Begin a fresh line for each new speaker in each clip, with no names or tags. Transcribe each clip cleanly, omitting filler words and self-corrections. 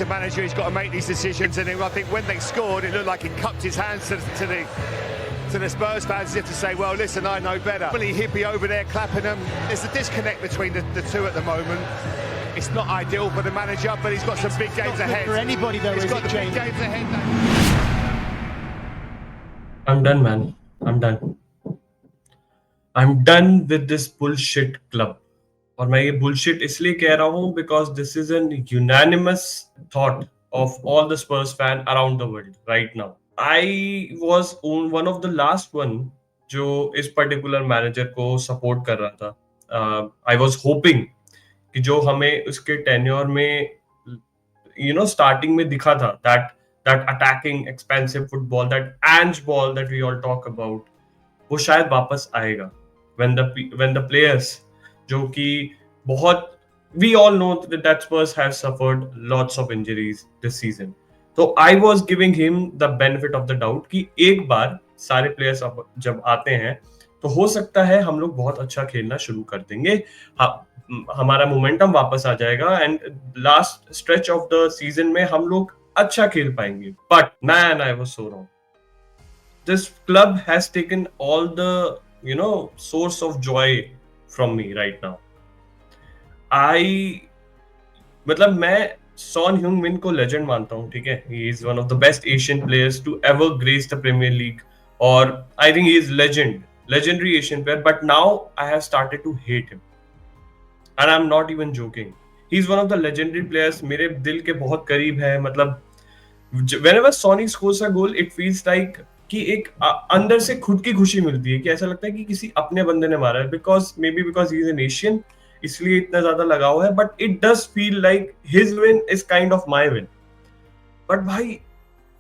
The manager, he's got to make these decisions, and I think when they scored, it looked like he cupped his hands to the Spurs fans as if to say, well, listen, I know better. Really hippie over there clapping them. There's a disconnect between the two at the moment. It's not ideal for the manager, but he's got some big games ahead.
For anybody, though,
he's got the big games ahead.
I'm done, man. I'm done with this bullshit club. और मैं ये bullshit इसलिए कह रहा हूँ because this is an unanimous thought of all the Spurs fan around the world right now. I was one of the last one जो इस particular manager को support कर रहा था. I was hoping कि जो हमें उसके tenure में starting में दिखा था that attacking expansive football, that Ange ball that we all talk about, वो शायद वापस आएगा when the players जो कि बहुत we all know that Spurs have suffered lots of injuries this season. So I was giving him the benefit of the doubt कि एक बार सारे players जब आते हैं तो हो सकता है हम लोग बहुत अच्छा खेलना शुरू कर देंगे, हमारा मोमेंटम वापस आ जाएगा and last stretch of the season में हम लोग अच्छा खेल पाएंगे. But man, I was so wrong. This club has taken all the source of Joy from me right now. मतलब मैं सॉन ह्यूंग-मिन को लेजेंड मानता हूँ, ठीक है. He is one of the best Asian players to ever grace the Premier League, और I think he is legendary Asian player, but now I have started to hate him, and I'm not even joking. He's one of the legendary players. मेरे दिल के बहुत करीब है. मतलब whenever Sonny scores a goal, it feels like कि एक अंदर से खुद की खुशी मिलती है, कि ऐसा लगता है कि किसी अपने बंदे ने मारा है. because he is an Asian, इसलिए इतना ज्यादा लगाव है. but it does feel like his win is kind of my win. but भाई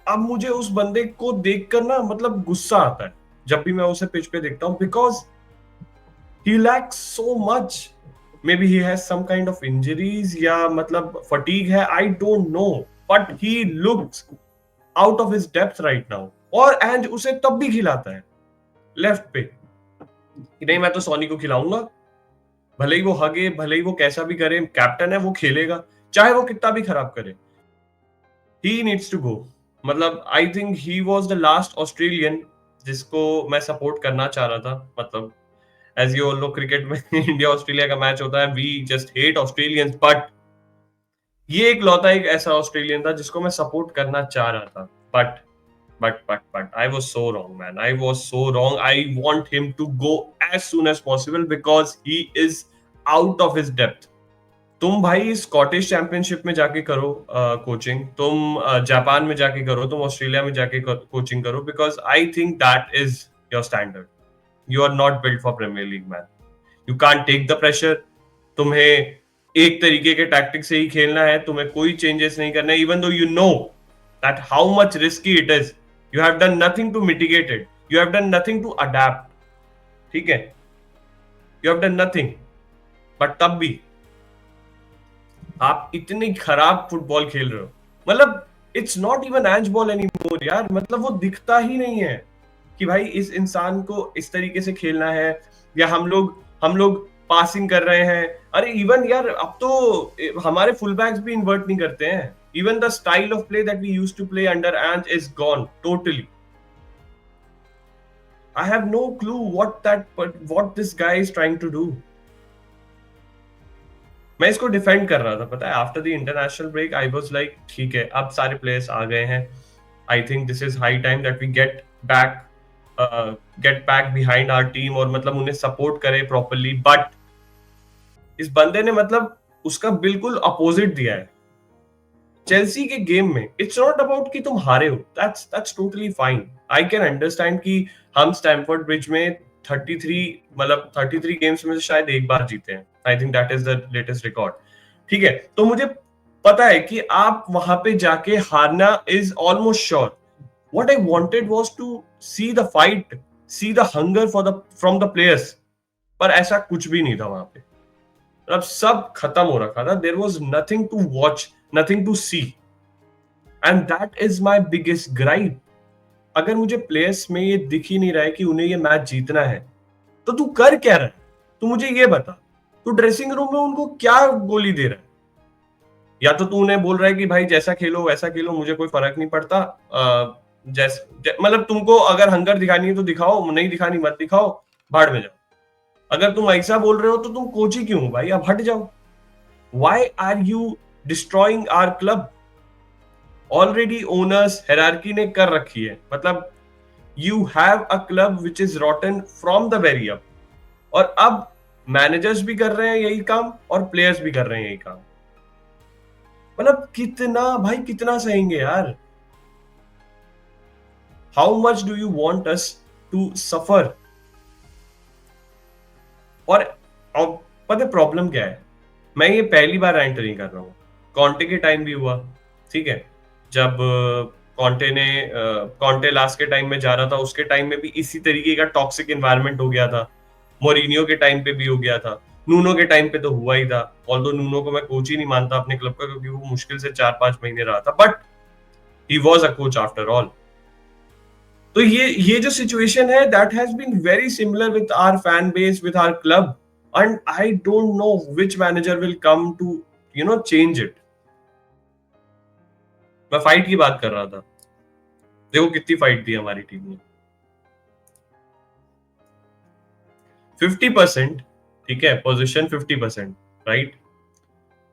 अब मुझे उस बंदे को देखकर ना मतलब गुस्सा आता है जब भी मैं उसे पिच पे देखता हूँ, because he lacks so much. Maybe he has some kind of injuries या मतलब fatigue है, I don't know, but he looks out of his depth right now. और एंज उसे तब भी खिलाता है लेफ्ट पे कि नहीं मैं तो सोनी को खिलाऊंगा, भले ही वो हगे, भले ही वो कैसा भी करे, कैप्टन है, वो खेलेगा चाहे वो कितना भी खराब करे. He needs to go. मतलब I think he was the last Australian जिसको मैं सपोर्ट करना चाह रहा था. मतलब as you all know, cricket में इंडिया ऑस्ट्रेलिया का मैच होता है, we just hate Australians, but ये एक लौता एक ऐसा ऑस्ट्रेलियन था जिसको मैं सपोर्ट करना चाह रहा था. But I was so wrong, man. I was so wrong. I want him to go as soon as possible because he is out of his depth. तुम भाई स्कॉटिश चैंपियनशिप में जाके करो कोचिंग, तुम जापान में जाके करो, तुम ऑस्ट्रेलिया में जाके कोचिंग करो, because I think that is your standard. You are not built for Premier League, man. You can't take the pressure. तुम्हें एक तरीके के टैक्टिक से ही खेलना है, तुम्हें कोई चेंजेस नहीं करना है, even though you know that how much risky it is. You have done nothing to mitigate it, you have done nothing to adapt, ठीक है. You have done nothing, but तब भी आप इतनी खराब फुटबॉल खेल रहे हो. मतलब it's not even Ange ball anymore यार. मतलब वो दिखता ही नहीं है कि भाई इस इंसान को इस तरीके से खेलना है, या हम लोग पासिंग कर रहे हैं. अरे इवन यार अब तो हमारे फुल बैक्स भी इन्वर्ट नहीं करते हैं. Even the style of play that we used to play under Ange is gone totally. I have no clue what this guy is trying to do. मैं इसको डिफेंड कर रहा था, पता है. After the international break I was like ठीक है, अब सारे प्लेयर्स आ गए हैं, I think this is high time that we get back behind our team, और मतलब उन्हें सपोर्ट करे प्रॉपर्ली. बट इस बंदे ने मतलब उसका बिल्कुल अपोजिट दिया है. चेल्सी के गेम में इट्स नॉट अबाउट कि तुम हारे हो, that's totally fine. I can understand कि हम स्टैमफोर्ड ब्रिज में 33 गेम्स में से शायद एक बार जीते हैं. I think that is the latest record, ठीक है. तो मुझे पता है कि आप वहां पे जाके हारना is almost sure. What I wanted was to see the fight, see the hunger from the players. पर ऐसा कुछ भी नहीं था वहां पे. अब सब खत्म हो रखा था. There was nothing to watch, nothing to see, and that is my biggest gripe. अगर मुझे प्लेयर्स में ये दिख ही नहीं रहा है कि उन्हें ये मैच जीतना है, तो तू कर क्या रहा है? तू मुझे ये बता, तू ड्रेसिंग रूम में उनको क्या गोली दे रहा है? या तो तू उन्हें बोल रहा है कि भाई जैसा खेलो वैसा खेलो, मुझे कोई फर्क नहीं पड़ता, मतलब तुमको अगर हंगर दिखानी है तो दिखाओ, नहीं दिखानी मत दिखाओ, भाड़ में जाओ। अगर तुम ऐसा बोल रहे हो तो तुम कोच ही क्यों हो भाई, अब हट जाओ। Why are you destroying our club? Already owners hierarchy ने कर रखी है, मतलब you have a club which is rotten from the very up, और अब मैनेजर्स भी कर रहे हैं यही काम और प्लेयर्स भी कर रहे हैं यही काम। मतलब कितना भाई, कितना सहेंगे यार? How much do you want us to suffer? और अब पता है प्रॉब्लम क्या है? मैं ये पहली बार एंटर नहीं कर रहा हूँ, कॉन्टे के टाइम भी हुआ, ठीक है, जब कॉन्टे लास्ट के टाइम में जा रहा था, उसके टाइम में भी इसी तरीके का टॉक्सिक एनवायरनमेंट हो गया था। मोरिनियो के टाइम पे भी हो गया था, नूनो के टाइम पे तो हुआ ही था। ऑल्दो नूनो को मैं कोच ही नहीं मानता अपने क्लब का, क्योंकि वो मुश्किल से 4-5 महीने रहा था, but he was a coach after all. तो ये जो सिचुएशन है, that has been very similar with our fan base, with our club, and I don't know which manager will come to change it. मैं fight की बात कर रहा था, देखो कितनी फाइट थी हमारी टीम में। 50%, ठीक है, पोजीशन 50%, राइट।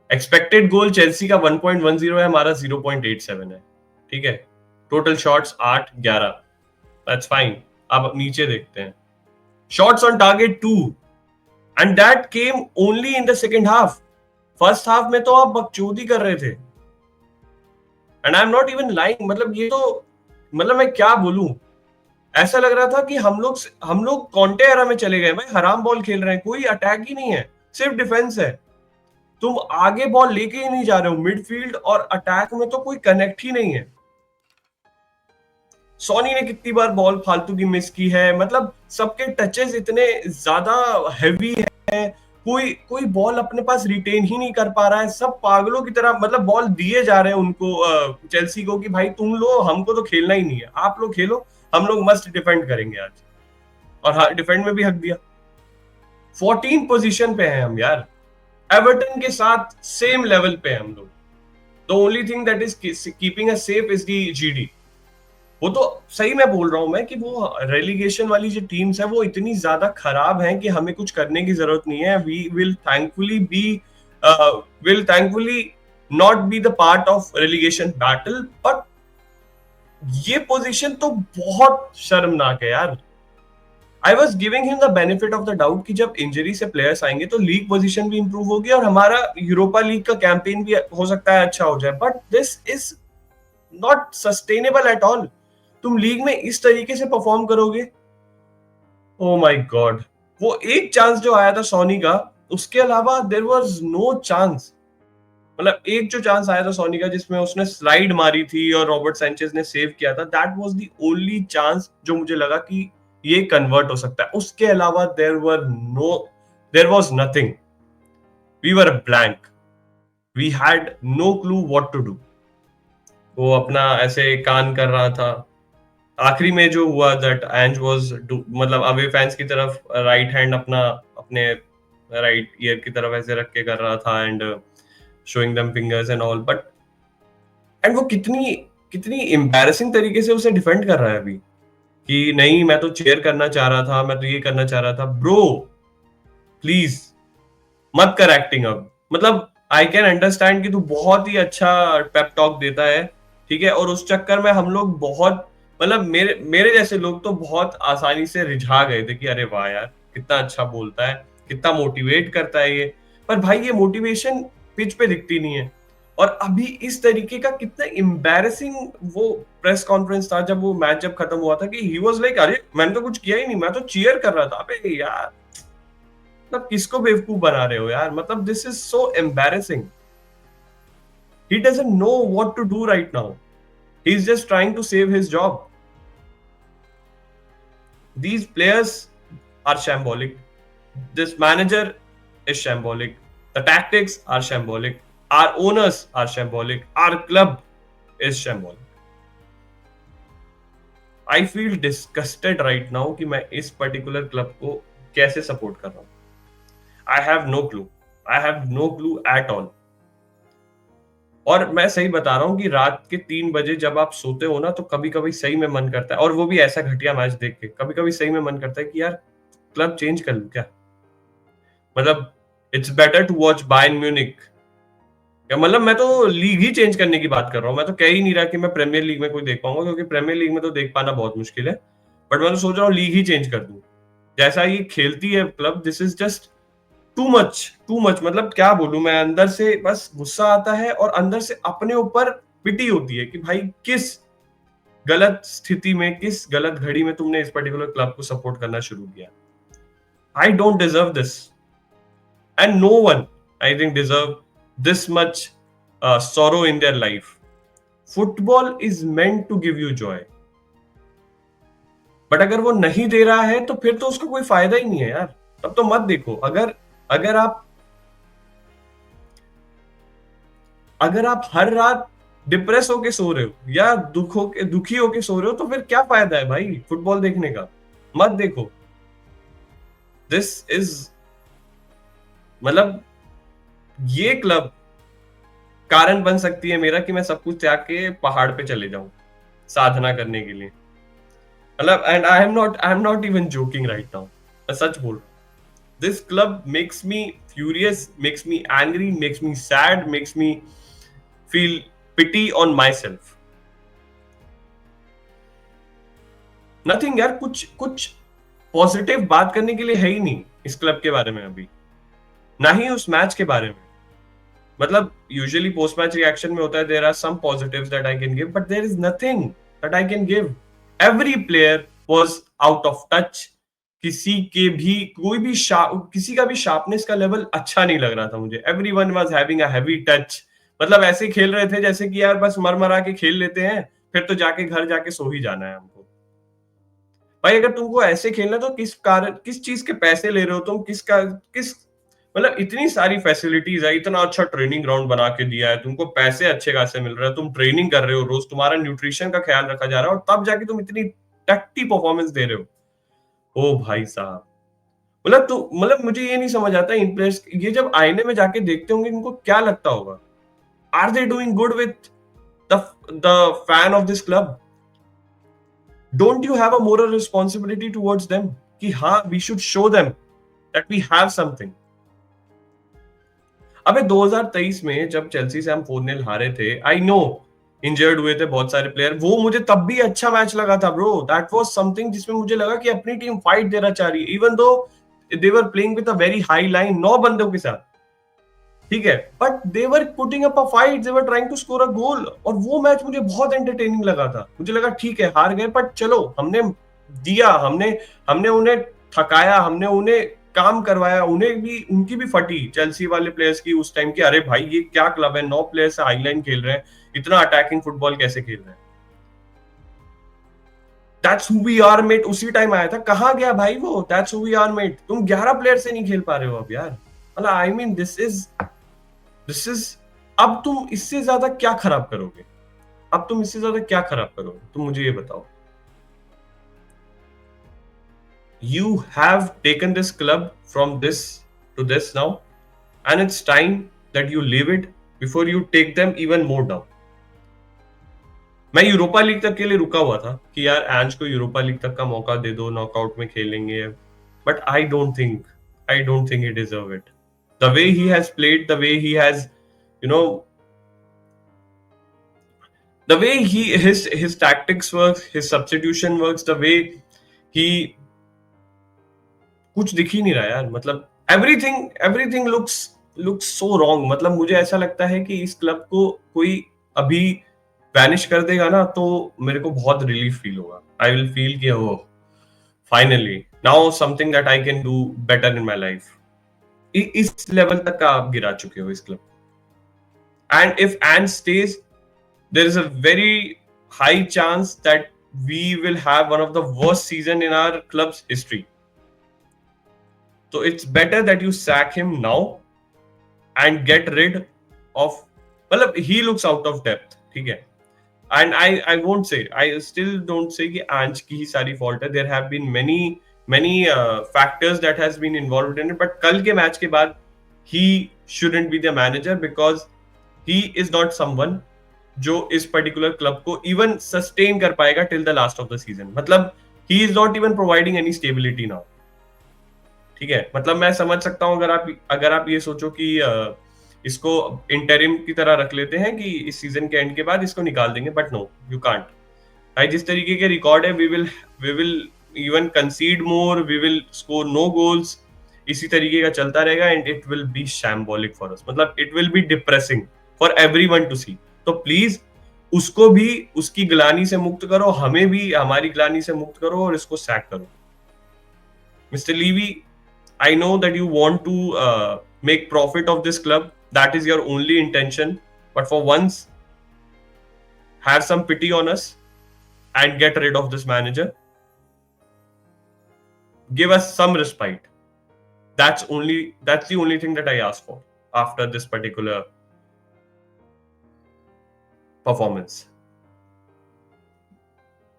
एक्सपेक्टेड गोल चेल्सी का 1.10 है, हमारा 0.87 है, ठीक है। Total shots 8-11, that's fine. अब नीचे देखते हैं, shots on target 2, and that came only in the second half. First half में तो आप बकचोदी कर रहे थे, and I am not even lying, मतलब ये तो, मतलब मैं क्या बोलूं, ऐसा लग रहा था कि हम लोग कॉन्टे एरा में चले गए, भाई हराम बॉल खेल रहे हैं, कोई अटैक ही नहीं है, सिर्फ डिफेंस है। तुम आगे बॉल लेके ही नहीं जा रहे हो, मिडफील्ड और अटैक में तो कोई कनेक्ट ही नहीं है। सोनी ने कितनी बार बॉल फालतू की मिस की है, मतलब सबके टचेस इतने ज्यादा हैवी है, कोई कोई बॉल अपने पास रिटेन ही नहीं कर पा रहा है, सब पागलों की तरह मतलब बॉल दिए जा रहे हैं उनको, चेल्सी को, कि भाई तुम लो, हमको तो खेलना ही नहीं है, आप लोग खेलो, हम लोग मस्त डिफेंड करेंगे आज। और हाँ, डिफेंड में भी हक दिया। 14 पोजीशन पे हैं हम यार, एवर्टन के साथ सेम लेवल पे हैं हम लोग। The only thing that is keeping us safe is the GD. वो तो सही मैं बोल रहा हूं मैं कि वो रेलीगेशन वाली जो टीम्स है वो इतनी ज्यादा खराब हैं कि हमें कुछ करने की जरूरत नहीं है। We will thankfully not be the part of relegation battle, but ये पोजीशन तो बहुत शर्मनाक है यार। I was giving him the benefit of the doubt कि जब इंजरी से प्लेयर्स आएंगे तो लीग पोजीशन भी इंप्रूव होगी और हमारा यूरोपा लीग का कैंपेन भी हो सकता है अच्छा हो जाए, but this is not sustainable at all. तुम लीग में इस तरीके से परफॉर्म करोगे? ओ माय गॉड, वो एक चांस जो आया था सोनी का, उसके अलावा देयर वाज नो चांस। मतलब एक जो चांस आया था सोनी का जिसमें उसने स्लाइड मारी थी और रॉबर्ट सैंचेज ने सेव किया था, that was the only chance जो मुझे लगा कि ये कन्वर्ट हो सकता है। उसके अलावा there was nothing. We were blank, we had no clue what to do. वो अपना ऐसे कान कर रहा था। आखिरी में जो हुआ, दैट एंज वाज मतलब अवे फैंस की तरफ राइट हैंड अपना अपने राइट ईयर की तरफ ऐसे रख के कर रहा था, and showing them fingers and all, but and वो कितनी कितनी एम्बैरेसिंग तरीके से उसे डिफेंड कर रहा है अभी, कि नहीं मैं तो चेयर करना चाह रहा था, मैं तो ये करना चाह रहा था। ब्रो प्लीज मत कर एक्टिंग अब। मतलब आई कैन अंडरस्टैंड कि तू बहुत ही अच्छा पेप टॉक देता है, ठीक है, और उस चक्कर में हम लोग बहुत, मतलब मेरे मेरे जैसे लोग तो बहुत आसानी से रिझा गए थे कि अरे वाह यार कितना अच्छा बोलता है, कितना मोटिवेट करता है ये। पर भाई ये मोटिवेशन पिच पे दिखती नहीं है। और अभी इस तरीके का कितना एम्बैरेसिंग वो प्रेस कॉन्फ्रेंस था जब वो मैच जब खत्म हुआ था, कि ही वाज लाइक अरे मैंने तो कुछ किया ही नहीं, मैं तो चीयर कर रहा था। अबे यार, मतलब किसको बेवकूफ बना रहे हो यार? मतलब this is so embarrassing. He doesn't know what to do right now, he is just trying to save his job. These players are shambolic. This manager is shambolic. The tactics are shambolic. Our owners are shambolic. Our club is shambolic. I feel disgusted right now कि मैं इस particular club को कैसे support कर रहा हूँ। I have no clue. I have no clue at all. और मैं सही बता रहा हूँ कि रात के 3 बजे जब आप सोते हो ना, तो कभी-कभी सही में मन करता है, और वो भी ऐसा घटिया मैच देख के, कभी-कभी सही में मन करता है कि यार क्लब चेंज कर लूँ क्या? मतलब it's better to watch Bayern Munich, या मतलब मैं तो लीग ही चेंज करने की बात कर रहा हूँ। मैं तो कह ही नहीं रहा कि मैं प्रीमियर लीग में कोई देख पाऊंगा, क्योंकि प्रीमियर लीग में तो देख पाना बहुत मुश्किल है। बट मैं तो सोच रहा हूँ लीग ही चेंज कर दूं। जैसा ये खेलती है club, this is just too much, too much. मतलब क्या बोलूं मैं, अंदर से बस गुस्सा आता है, और अंदर से अपने ऊपर पिटी होती है कि भाई किस गलत स्थिति में, किस गलत घड़ी में तुमने इस पर्टिकुलर क्लब को सपोर्ट करना शुरू किया। I don't deserve this, and no one I think deserve this much sorrow in their life. Football is meant to give you joy. But अगर वो नहीं दे रहा है तो फिर तो उसका कोई फायदा ही नहीं है यार। तब तो मत देखो। अगर आप हर रात डिप्रेस होके सो रहे हो या दुखी होके सो रहे हो, तो फिर क्या फायदा है भाई फुटबॉल देखने का? मत देखो। दिस इज, मतलब ये क्लब कारण बन सकती है मेरा कि मैं सब कुछ त्याग के पहाड़ पे चले जाऊं साधना करने के लिए। मतलब, and I am not even joking right now, मैं सच बोल रहा हूं। This club makes me furious, makes me angry, makes me sad, makes me feel pity on myself. Nothing यार, कुछ पॉजिटिव बात करने के लिए है ही नहीं इस क्लब के बारे में अभी, ना ही उस मैच के बारे में। मतलब यूजुअली पोस्ट मैच रिएक्शन में होता है, there are some positives that I can give, but there is nothing that I can give. Every player was out of touch. किसी का भी शार्पनेस का लेवल अच्छा नहीं लग रहा था मुझे। Everyone was having a heavy touch. मतलब ऐसे खेल रहे थे जैसे कि यार बस मरमरा के खेल लेते हैं, फिर तो जाके घर जाके सो ही जाना है हमको। भाई अगर तुमको ऐसे खेलना तो किस चीज के पैसे ले रहे हो तुम? किस मतलब इतनी सारी फैसिलिटीज है, इतना अच्छा ट्रेनिंग ग्राउंड बना के दिया है तुमको, पैसे अच्छे खासे मिल रहे हैं, तुम ट्रेनिंग कर रहे हो रोज, तुम्हारा न्यूट्रिशन का ख्याल रखा जा रहा है, और तब जाके तुम इतनी टट्टी परफॉर्मेंस दे रहे हो। ओ भाई साहब, मतलब मुझे ये नहीं समझ आता इन प्लेयर्स, ये जब आईने में जाके देखते होंगे इनको क्या लगता होगा? Are they doing good with the fan of this club? Don't you have a moral responsibility towards them कि हाँ, we should show them that we have something. अबे 2023 में जब चेल्सी से हम 4-0 हारे थे, आई नो इंजर्ड हुए थे बहुत सारे प्लेयर, वो मुझे तब भी अच्छा मैच लगा था ब्रो। दैट वाज समथिंग जिसमें मुझे लगा कि अपनी टीम फाइट देना चाह रही है, even though they were playing with a very high line, 9 बंदों के साथ, ठीक है, but they were putting up a fight, they were trying to score a goal. और वो मैच मुझे बहुत एंटरटेनिंग लगा था। मुझे लगा ठीक है हार गए, बट चलो हमने दिया, हमने उन्हें थकाया, हमने उन्हें काम करवाया, उन्हें भी, उनकी भी फटी चेल्सी वाले प्लेयर्स की उस टाइम की, अरे भाई ये क्या क्लब है, 9 प्लेयर्स हाईलाइन खेल रहे हैं, इतना अटैकिंग फुटबॉल कैसे खेल रहे हैं? That's who we are mate उसी टाइम आया था। कहां गया भाई वो that's who we are mate? तुम 11 प्लेयर से नहीं खेल पा रहे हो अब यार। मतलब आई मीन दिस इज अब तुम इससे ज्यादा क्या खराब करोगे? अब तुम इससे ज्यादा क्या खराब करोगे? तुम मुझे ये बताओ। You have taken this club from this to this now, and it's time that you leave it before you take them even more down. मैं यूरोपा लीग तक के लिए रुका हुआ था कि यार एंज को यूरोपा लीग तक का मौका दे दो, नॉकआउट में खेलेंगे, but I don't think he deserve it. The way he has played, the way he has, you know, the way his tactics works, his substitution works, the way he, कुछ दिख ही नहीं रहा यार। मतलब एवरीथिंग लुक्स सो रॉन्ग। मतलब मुझे ऐसा लगता है कि इस क्लब को कोई अभी वैनिश कर देगा ना, तो मेरे को बहुत रिलीफ फील होगा। आई विल फील कि ओह finally now something that I can do better in my life. इस लेवल तक का आप गिरा चुके हो इस club. And if and stage, there is a very high chance that we will have one of the worst season in our club's history. So it's better that you sack him now and get rid of, मतलब he looks out of depth, ठीक है। And I won't say, I still don't say कि आंज की ही सारी fault है। There have been many factors that has been involved in it, but कल के मैच के बाद he shouldn't be the manager because he is not someone जो इस पर्टिकुलर क्लब को इवन सस्टेन कर पाएगा till the last of the season. मतलब he is not even providing any stability now. ठीक है, मतलब मैं समझ सकता हूं अगर आप ये सोचो कि इसको इंटरिम की तरह रख लेते हैं कि इस सीजन के एंड के बाद इसको निकाल देंगे, बट नो, यू कांट. भाई जिस तरीके के रिकॉर्ड है, we will even concede more, we will score no goals. इसी तरीके का चलता रहेगा and it will be shambolic for us. मतलब it will be depressing for everyone to see. तो प्लीज उसको भी उसकी ग्लानी से मुक्त करो, हमें भी हमारी ग्लानी से मुक्त करो और इसको सैक करो. Mister Levy, I know that you want to make profit of this club. That is your only intention. But for once, have some pity on us and get rid of this manager. Give us some respite. That's the only thing that I ask for after this particular performance.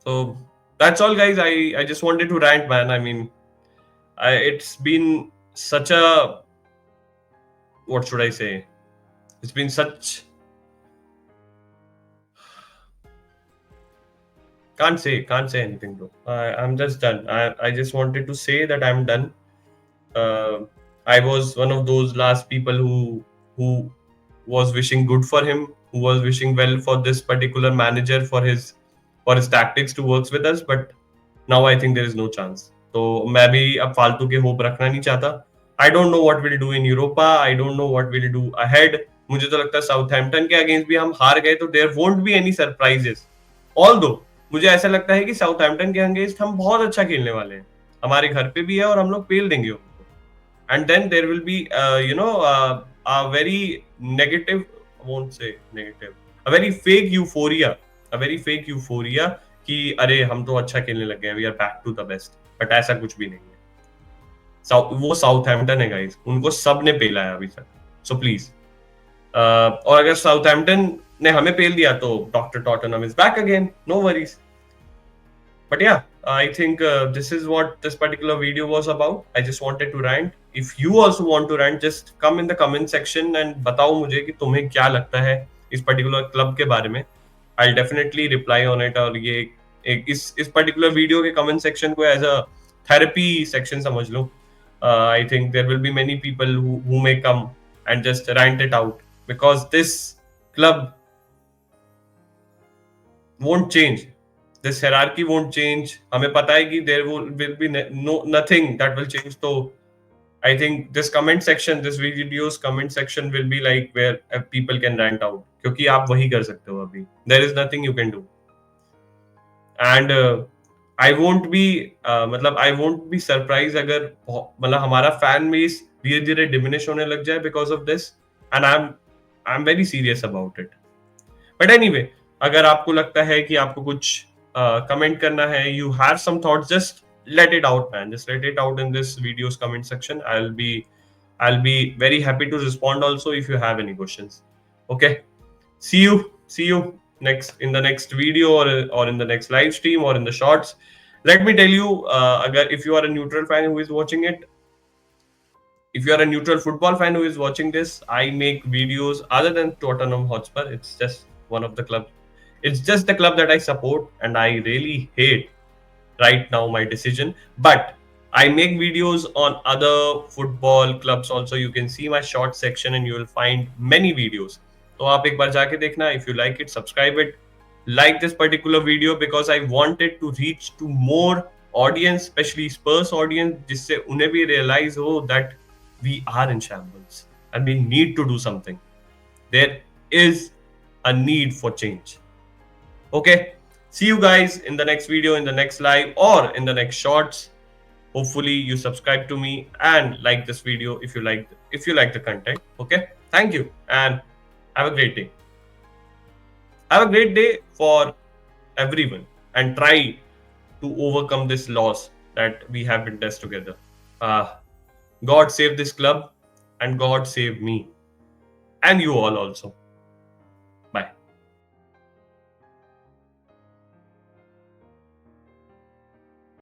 So that's all, guys. I just wanted to rant, man. I mean, it's been such a, what should I say? It's been such, can't say anything, bro. I'm just done. I just wanted to say that I'm done. I was one of those last people who was wishing good for him, who was wishing well for this particular manager, for his tactics to work with us. But now I think there is no chance. तो मैं भी अब फालतू के hope रखना नहीं चाहता. आई don't know what will do in Europa, I don't know what will do ahead. मुझे तो लगता है साउथहैम्पटन के अगेंस्ट भी हम हार गए तो there won't be any surprises. Although मुझे ऐसा लगता है कि साउथहैम्पटन के अगेंस्ट हम बहुत अच्छा खेलने वाले हैं. हमारे घर पे भी है और हम लोग पेल देंगे उनको. And then there will be a very negative, I won't say negative, a very fake euphoria कि अरे हम तो अच्छा खेलने लग गए, we are back to the best. But ऐसा कुछ भी नहीं है. वो साउथहैम्पटन है गाइस, उनको सब ने पेला है अभी तक. सो प्लीज, और अगर साउथहैम्पटन ने हमें पेल दिया तो doctor Tottenham is back again, no worries. But yeah, I think this is what this particular video was about. I just wanted to rant. If you also want to rant, just come in the comment section and बताओ मुझे कि तुम्हें क्या लगता है इस particular club के बारे में. I'll definitely reply on it. और ये इस particular video के comment section को as a therapy section समझ लो. I think there will be many people who may come and just rant it out because this club won't change. This hierarchy won't change. हमें पता है कि there will be nothing that will change. So I think this comment section, this video's comment section will be like where people can rant out. क्योंकि आप वही कर सकते हो अभी. There is nothing you can do. And I won't be I won't be surprised अगर मतलब हमारा fan base धीरे धीरे diminish होने लग जाए because of this. And I'm very serious about it. But anyway, अगर आपको लगता है कि आपको कुछ कमेंट करना है, you have some thoughts, just let it out, man. Just let it out in this video's comment section. I'll be very happy to respond also if you have any questions. Okay, see you next in the next video or in the next live stream or in the shorts. Let me tell you, if you are a neutral fan who is watching it, if you are a neutral football fan who is watching this, I make videos other than Tottenham Hotspur. It's just one of the clubs. It's just the club that I support, and I really hate right now my decision. But I make videos on other football clubs also. You can see my short section, and you will find many videos. तो आप एक बार जाके देखना. If you like it, subscribe it. Like this particular video because I wanted to reach to more audience, especially Spurs audience, जिससे उन्हें भी realize हो that we are in shambles and we need to do something. There is a need for change. Okay, see you guys in the next video, in the next live, or in the next shorts. Hopefully you subscribe to me and like this video if you like the content. Okay, thank you and have a great day. Have a great day for everyone and try to overcome this loss that we have witnessed together. God save this club and God save me and you all also.